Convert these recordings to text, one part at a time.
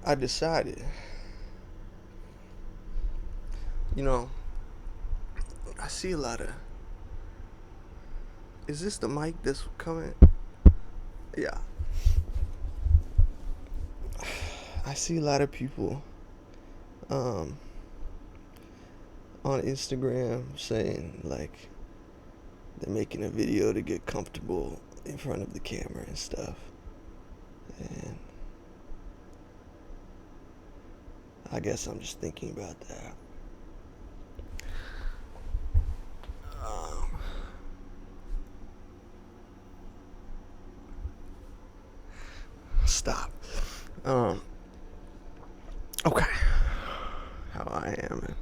I decided, you know, I see a lot of. Is this the mic that's coming? Yeah. I see a lot of people um, on Instagram saying, like, they're making a video to get comfortable in front of the camera and stuff. And I guess I'm just thinking about that. Um, Stop. Um, okay. How I am and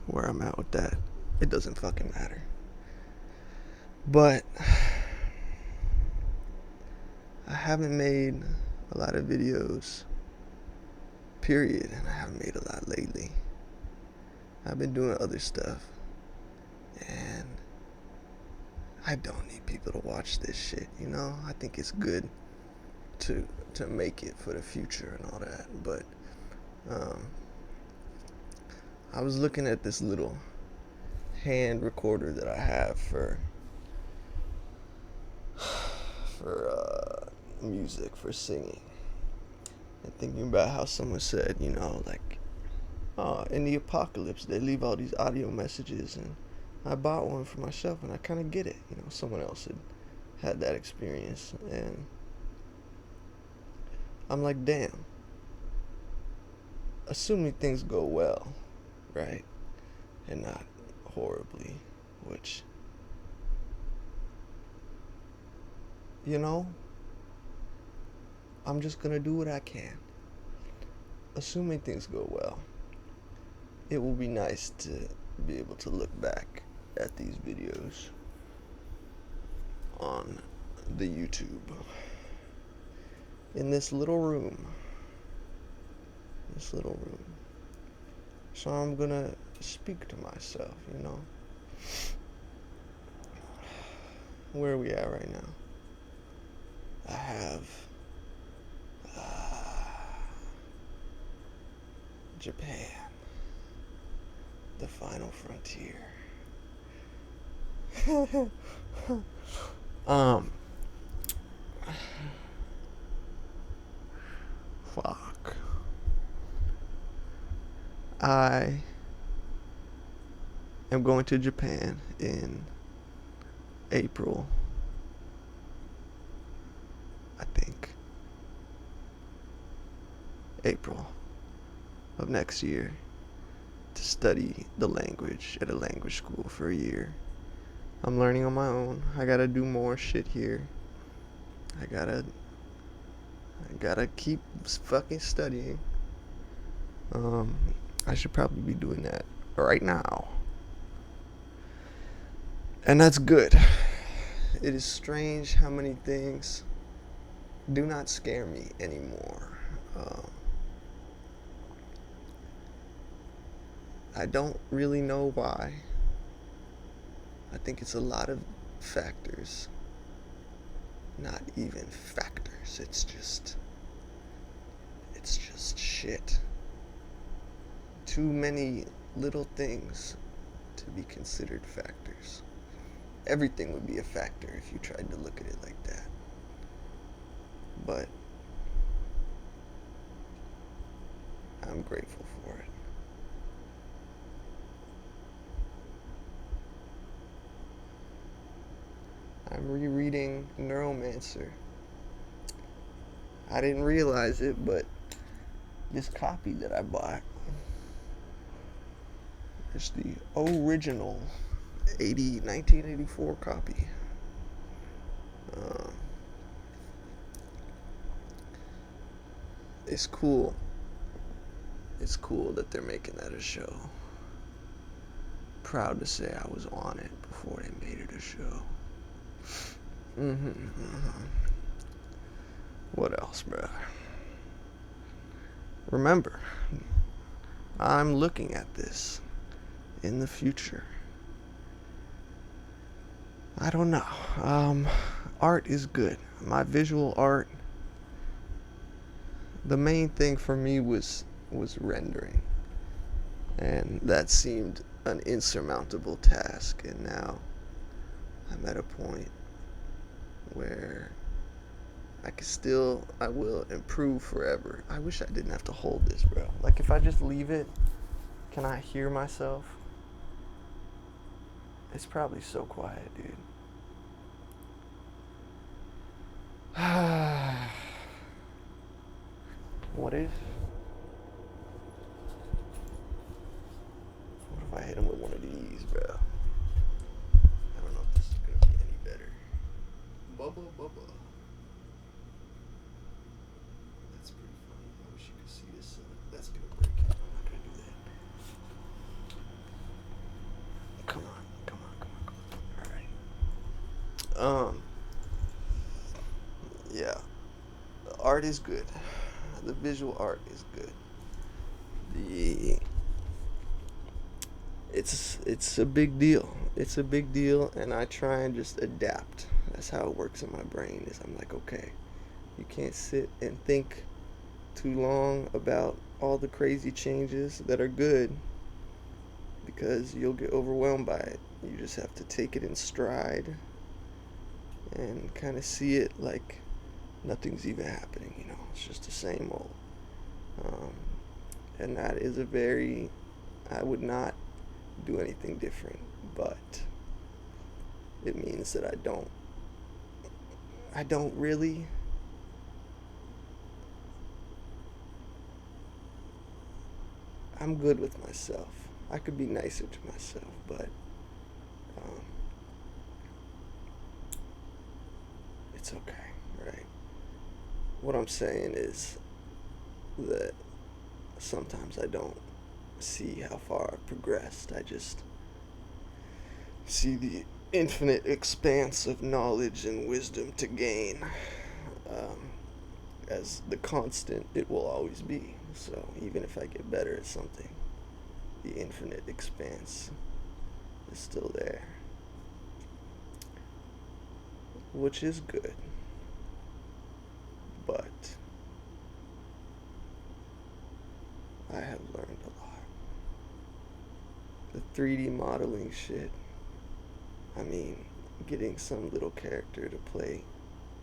where I'm at with that, it doesn't fucking matter. But I haven't made a lot of videos, period, and I haven't made a lot lately. I've been doing other stuff, and I don't need people to watch this shit, you know? I think it's good to make it for the future and all that, but um, I was looking at this little hand recorder that I have for music, for singing, and thinking about how someone said, like, in the apocalypse, they leave all these audio messages, and I bought one for myself, and I kind of get it. Someone else had that experience, and I'm like, damn. Assuming things go well, right, and not horribly, which, you know, I'm just gonna do what I can. Assuming things go well, it will be nice to be able to look back at these videos on the YouTube in this little room. So I'm gonna speak to myself, Where are we at right now? I have Japan, the final frontier. um, Fuck. I am going to Japan in April, I think. April of next year to study the language at a language school for a year. I'm learning on my own. I gotta do more shit here. I gotta keep fucking studying. Um, I should probably be doing that right now. And that's good. It is strange how many things do not scare me anymore. I don't really know why. I think it's a lot of factors. Not even factors. It's just shit. Too many little things to be considered factors. Everything would be a factor if you tried to look at it like that. But I'm grateful for it. I'm rereading Neuromancer. I didn't realize it, but this copy that I bought is the original 1984 copy. It's cool. It's cool that they're making that a show. Proud to say I was on it before they made it a show. What else, bruh? Remember, I'm looking at this in the future. I don't know. Art is good. My visual art the main thing for me was rendering, and that seemed an insurmountable task. And now I'm at a point where I will improve forever. I wish I didn't have to hold this, bro. Like, if I just leave it, can I hear myself? It's probably so quiet, dude. What if? What if I hit him with one of these, bro? I don't know if this is gonna be any better. Bubba, bubba. That's pretty funny. I wish you could see this. That's gonna break it. I'm not gonna do that. Come on, come on, come on, come on. All right. Yeah. The art is good. The visual art is good. The it's a big deal. It's a big deal, and I try and just adapt. That's how it works in my brain. Is I'm like, okay, you can't sit and think too long about all the crazy changes that are good because you'll get overwhelmed by it. You just have to take it in stride and kind of see it like nothing's even happening. It's just the same old. Um, and that is a very, I would not do anything different, but it means that I don't really, I'm good with myself. I could be nicer to myself, but um, it's okay, right? What I'm saying is that sometimes I don't see how far I've progressed. I just see the infinite expanse of knowledge and wisdom to gain um, as the constant it will always be. So even if I get better at something, the infinite expanse is still there, which is good. But I have learned a lot. The 3D modeling shit, I mean, getting some little character to play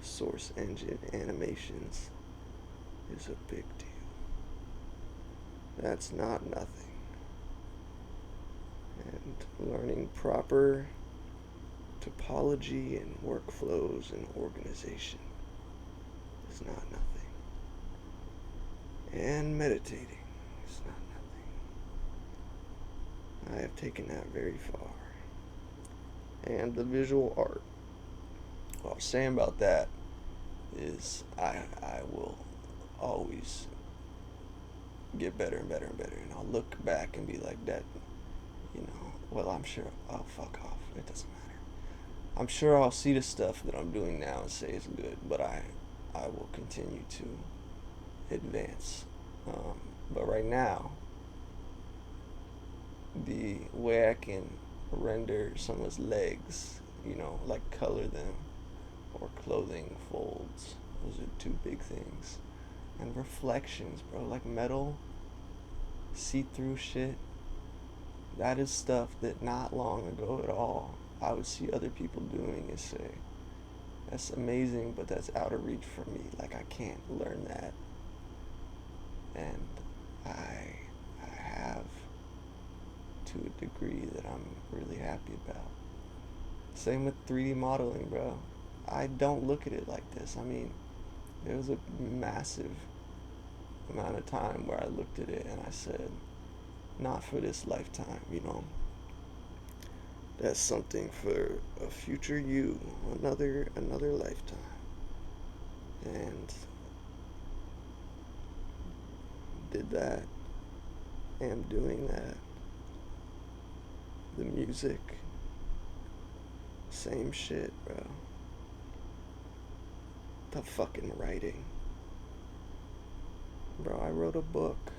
source engine animations is a big deal. That's not nothing. And learning proper topology and workflows and organization is not nothing. And meditating is not nothing. I have taken that very far. And the visual art. What I was saying about that is I will always get better and better and better. And I'll look back and be like, that, well, I'm sure, oh, fuck off. It doesn't matter. I'm sure I'll see the stuff that I'm doing now and say it's good, but I will continue to advance. But right now, the way I can render someone's legs, like color them, or clothing folds, those are two big things. And reflections, bro, like metal, see-through shit. That is stuff that not long ago at all I would see other people doing and say, that's amazing, but that's out of reach for me. Like, I can't learn that. And I have, to a degree that I'm really happy about. Same with 3D modeling, bro. I don't look at it like this. I mean, there was a massive amount of time where I looked at it and I said, not for this lifetime, That's something for a future you, another lifetime. And did that, am doing that. The music, same shit, bro. The fucking writing. Bro, I wrote a book.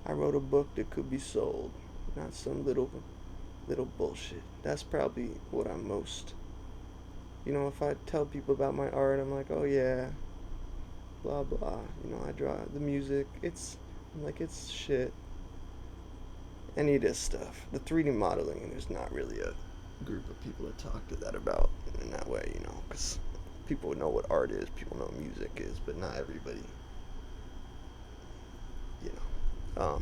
I wrote a book that could be sold, not some little bullshit. That's probably what I'm most, if I tell people about my art, I'm like, oh yeah, blah blah. I draw the music. It's shit. Any of this stuff. The 3D modeling, there's not really a group of people to talk to that about in that way, because people know what art is, people know what music is, but not everybody, you know.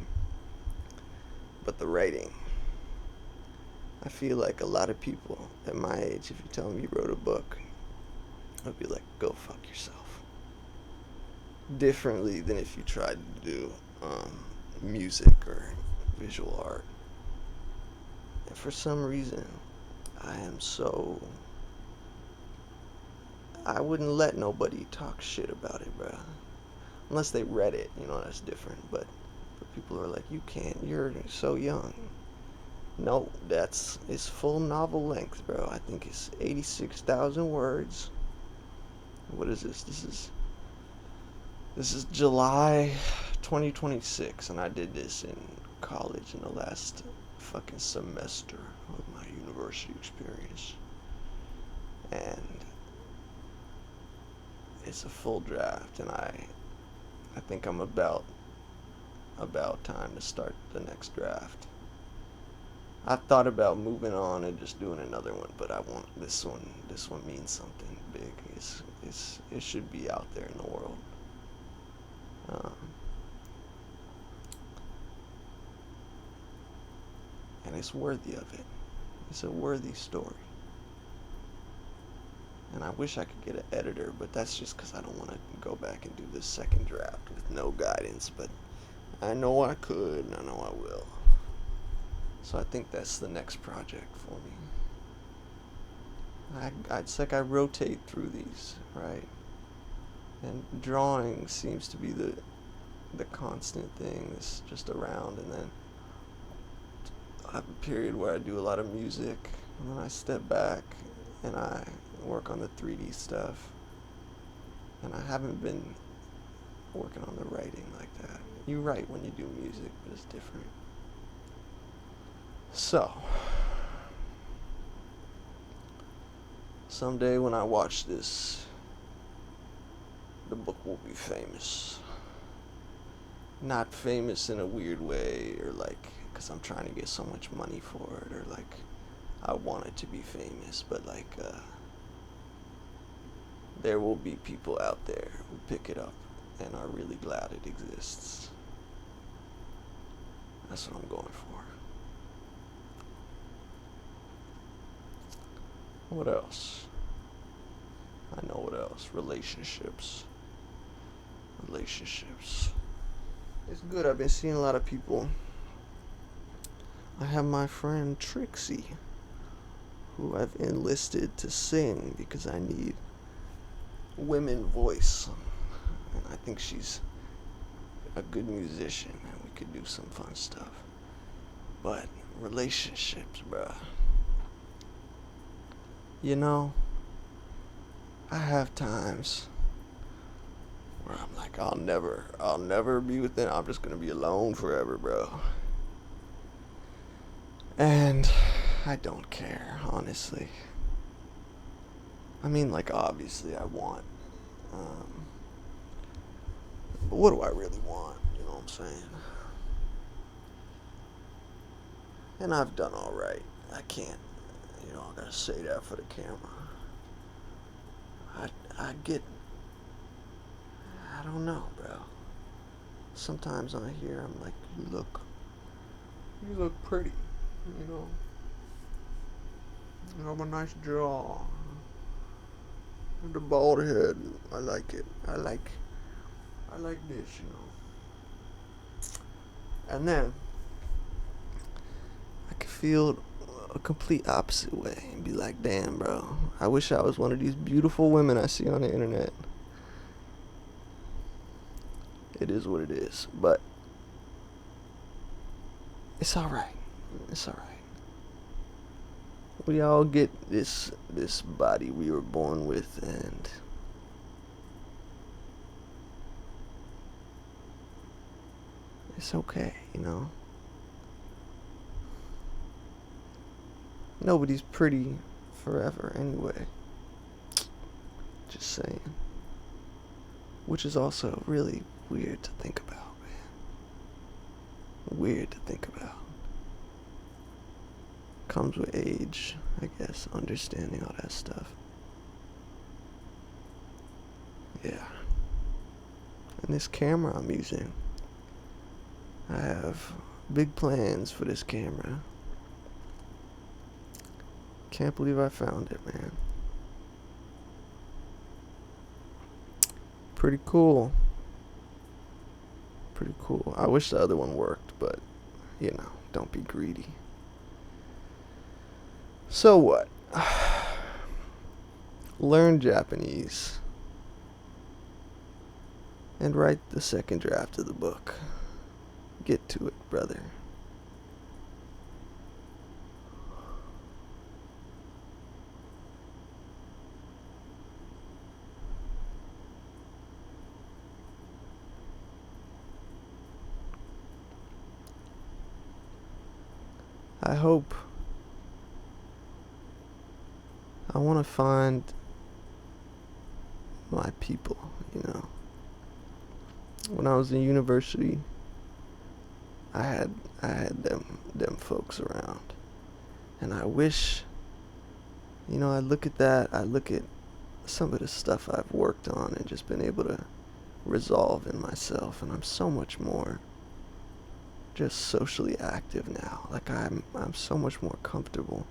But the writing, I feel like a lot of people at my age, if you tell them you wrote a book, I'll be like, go fuck yourself. Differently than if you tried to do music or visual art. And for some reason, I am so. I wouldn't let nobody talk shit about it, bro. Unless they read it, that's different. But for people who are like, you can't, you're so young. No, it's full novel length, bro. I think it's 86,000 words. What is this? This is July 2026, and I did this in college in the last fucking semester of my university experience. And it's a full draft, and I think I'm about time to start the next draft. I thought about moving on and just doing another one, but I want this one. This one means something big. It should be out there in the world. And it's worthy of it. It's a worthy story. And I wish I could get an editor, but that's just because I don't want to go back and do this second draft with no guidance. But I know I could, and I know I will. So I think that's the next project for me. It's like I rotate through these, right? And drawing seems to be the constant thing that's just around, and then I have a period where I do a lot of music, and then I step back and I work on the 3D stuff. And I haven't been working on the writing like that. You write when you do music, but it's different. So, someday when I watch this, the book will be famous. Not famous in a weird way, or like, because I'm trying to get so much money for it, or like, I want it to be famous, but like, there will be people out there who pick it up and are really glad it exists. That's what I'm going for. What else? I know what else. Relationships. It's good. I've been seeing a lot of people. I have my friend Trixie, who I've enlisted to sing because I need women voice. And I think she's a good musician and we could do some fun stuff. But relationships, bruh. I have times where I'm like, I'll never be with them. I'm just gonna be alone forever, bro. And I don't care, honestly. I mean, like, obviously I want, but what do I really want? You know what I'm saying? And I've done alright. I can't, I gotta say that for the camera. I don't know, bro. Sometimes on here I'm like, you look pretty, you have a nice jaw. And the bald head, I like it. I like this, And then I could feel a complete opposite way and be like, damn, bro, I wish I was one of these beautiful women I see on the internet. It is what it is, but it's alright. We all get this body we were born with, and it's okay, Nobody's pretty forever anyway. Just saying. which is also really weird to think about, man. Weird to think about. Comes with age, I guess, understanding all that stuff. Yeah. And this camera I'm using, I have big plans for this camera. Can't believe I found it, man. Pretty cool. Pretty cool. I wish the other one worked, but, you know, don't be greedy. So what? Learn Japanese and write the second draft of the book. Get to it, brother. I want to find my people, you know. When I was in university, I had them folks around. And I wish, you know, I look at some of the stuff I've worked on and just been able to resolve in myself, and I'm so much more just socially active now. Like I'm so much more comfortable.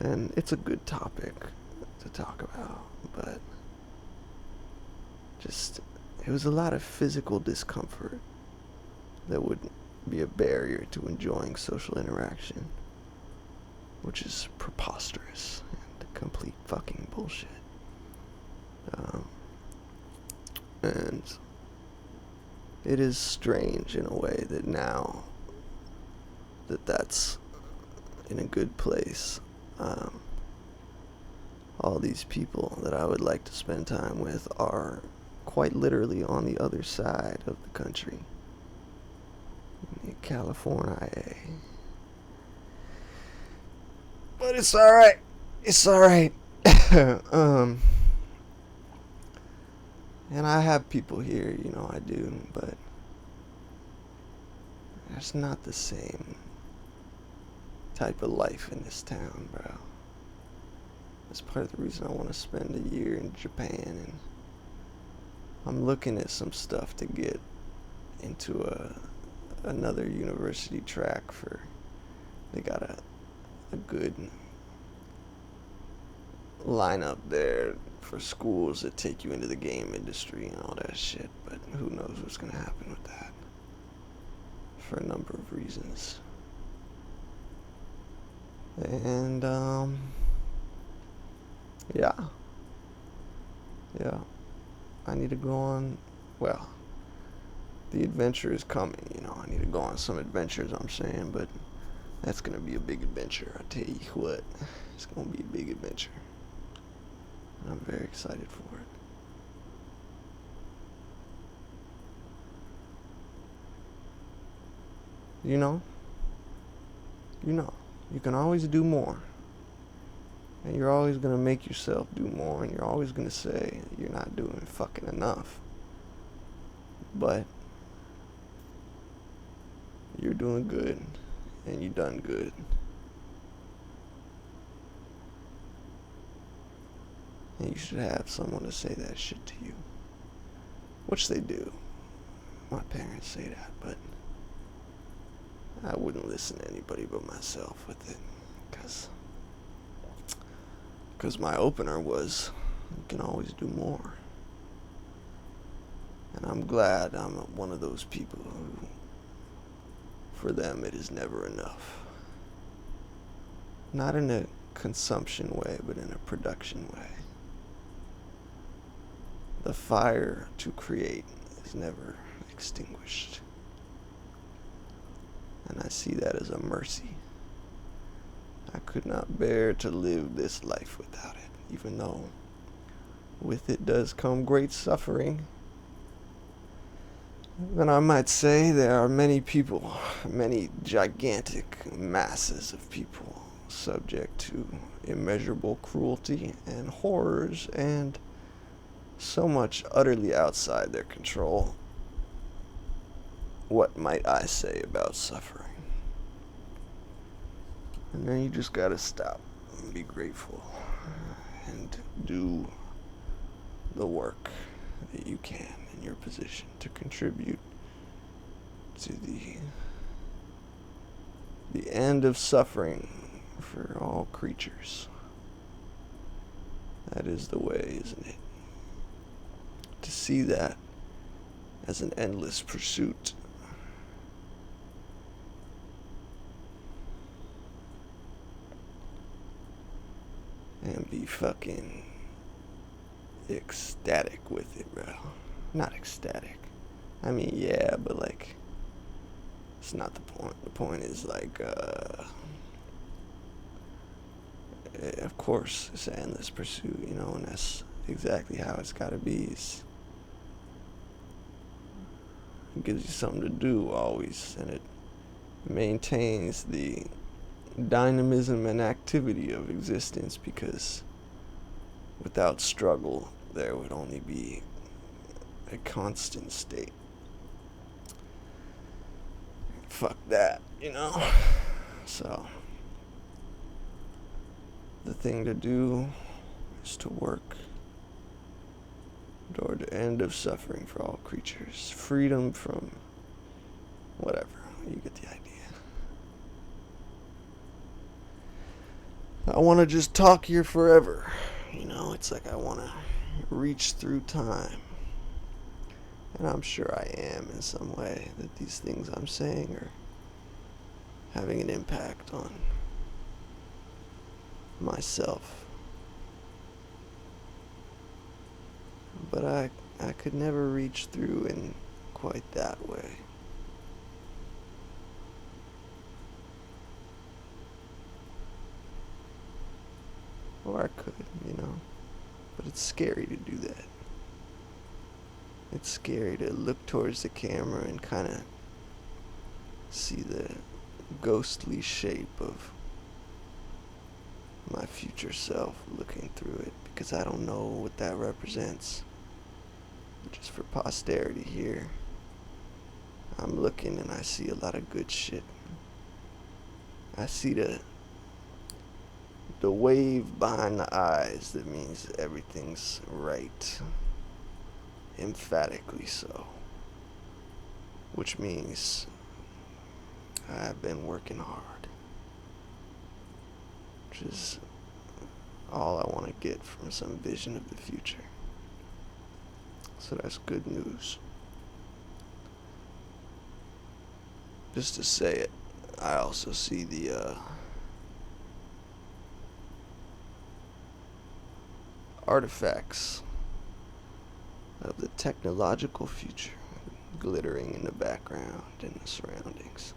And it's a good topic to talk about, but just it was a lot of physical discomfort that would be a barrier to enjoying social interaction, which is preposterous and complete fucking bullshit. And it is strange in a way that now that's in a good place. All these people that I would like to spend time with are quite literally on the other side of the country. In California. But it's alright. It's alright. And I have people here, you know I do, but it's not the same type of life in this town, bro. That's part of the reason I want to spend a year in Japan, and I'm looking at some stuff to get into another university track for. They got a good lineup there for schools that take you into the game industry and all that shit, but who knows what's gonna happen with that for a number of reasons. And yeah, I need to go on. Well, the adventure is coming, you know. I need to go on some adventures, I'm saying, but that's gonna be a big adventure. I tell you what, it's gonna be a big adventure. And I'm very excited for it. You know, you can always do more. And you're always going to make yourself do more, and you're always going to say you're not doing fucking enough. But you're doing good, and you done good. And you should have someone to say that shit to you. Which they do. My parents say that, but I wouldn't listen to anybody but myself with it. Because my opener was, you can always do more. And I'm glad I'm one of those people who, for them, it is never enough. Not in a consumption way, but in a production way. The fire to create is never extinguished. And I see that as a mercy. I could not bear to live this life without it, even though with it does come great suffering. Then I might say there are many people, many gigantic masses of people subject to immeasurable cruelty and horrors and so much utterly outside their control. What might I say about suffering? And then you just gotta stop and be grateful and do the work that you can in your position to contribute to the end of suffering for all creatures. That is the way, isn't it? To see that as an endless pursuit. And be fucking ecstatic with it, bro. Not ecstatic. I mean, yeah, but like, it's not the point. The point is like, of course, it's an endless pursuit, you know, and that's exactly how it's gotta be. It gives you something to do always, and it maintains the dynamism and activity of existence, because without struggle, there would only be a constant state. Fuck that, you know? So, the thing to do is to work toward the end of suffering for all creatures. Freedom from whatever. You get the idea. I want to just talk here forever. You know, it's like I want to reach through time. And I'm sure I am in some way, that these things I'm saying are having an impact on myself. But I could never reach through in quite that way. Or I could, you know. But it's scary to do that. It's scary to look towards the camera and kind of see the ghostly shape of my future self looking through it, because I don't know what that represents. Just for posterity here, I'm looking and I see a lot of good shit. I see the wave behind the eyes that means everything's right. Emphatically so. Which means I've been working hard. Which is all I want to get from some vision of the future. So that's good news. Just to say it, I also see the artifacts of the technological future glittering in the background and the surroundings.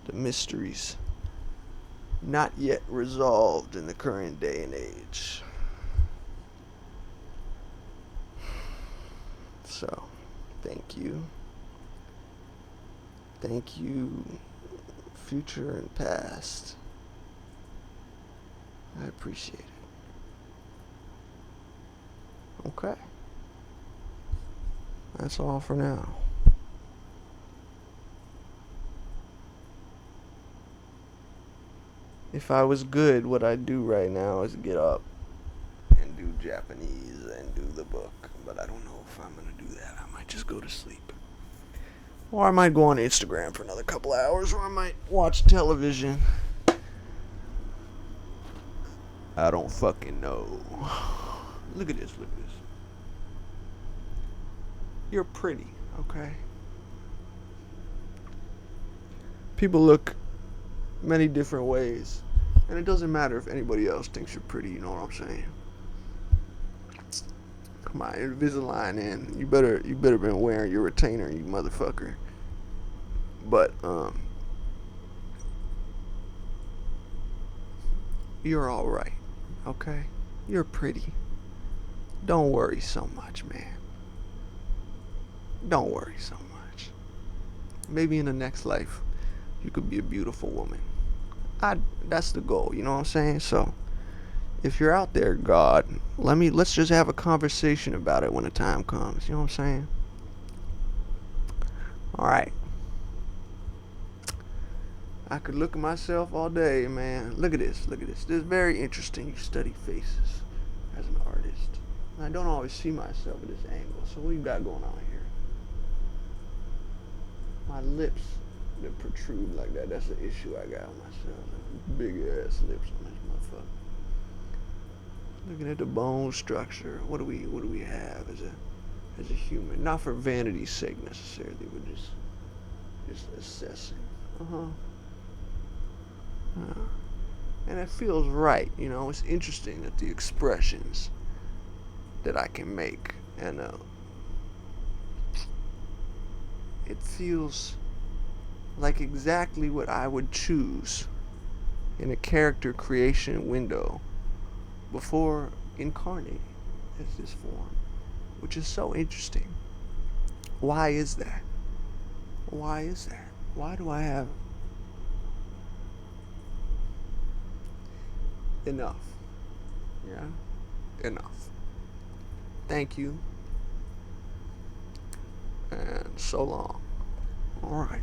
The mysteries not yet resolved in the current day and age. So, thank you. Thank you, future and past. I appreciate it. Okay. That's all for now. If I was good, what I'd do right now is get up and do Japanese and do the book. But I don't know if I'm going to do that. I might just go to sleep. Or I might go on Instagram for another couple hours. Or I might watch television. I don't fucking know. Look at this, look at this. You're pretty, okay? People look many different ways. And it doesn't matter if anybody else thinks you're pretty, you know what I'm saying? Come on, Invisalign in. You better been wearing your retainer, you motherfucker. But, you're alright, okay? You're pretty. Don't worry so much, man. Don't worry so much. Maybe in the next life, you could be a beautiful woman. That's the goal, you know what I'm saying? So, if you're out there, God, let's just have a conversation about it when the time comes. You know what I'm saying? All right. I could look at myself all day, man. Look at this. Look at this. This is very interesting. You study faces as an artist. I don't always see myself at this angle. So what you got going on here? My lips that protrude like that. That's the issue I got with myself. Big ass lips on this motherfucker. Looking at the bone structure. What do we have as a human? Not for vanity's sake necessarily, but just assessing. And it feels right, you know. It's interesting that the expressions that I can make, and it feels like exactly what I would choose in a character creation window before incarnating as this form, which is so interesting. Why is that? Why is that? Why do I have enough? Yeah? Enough. Thank you. And so long. All right.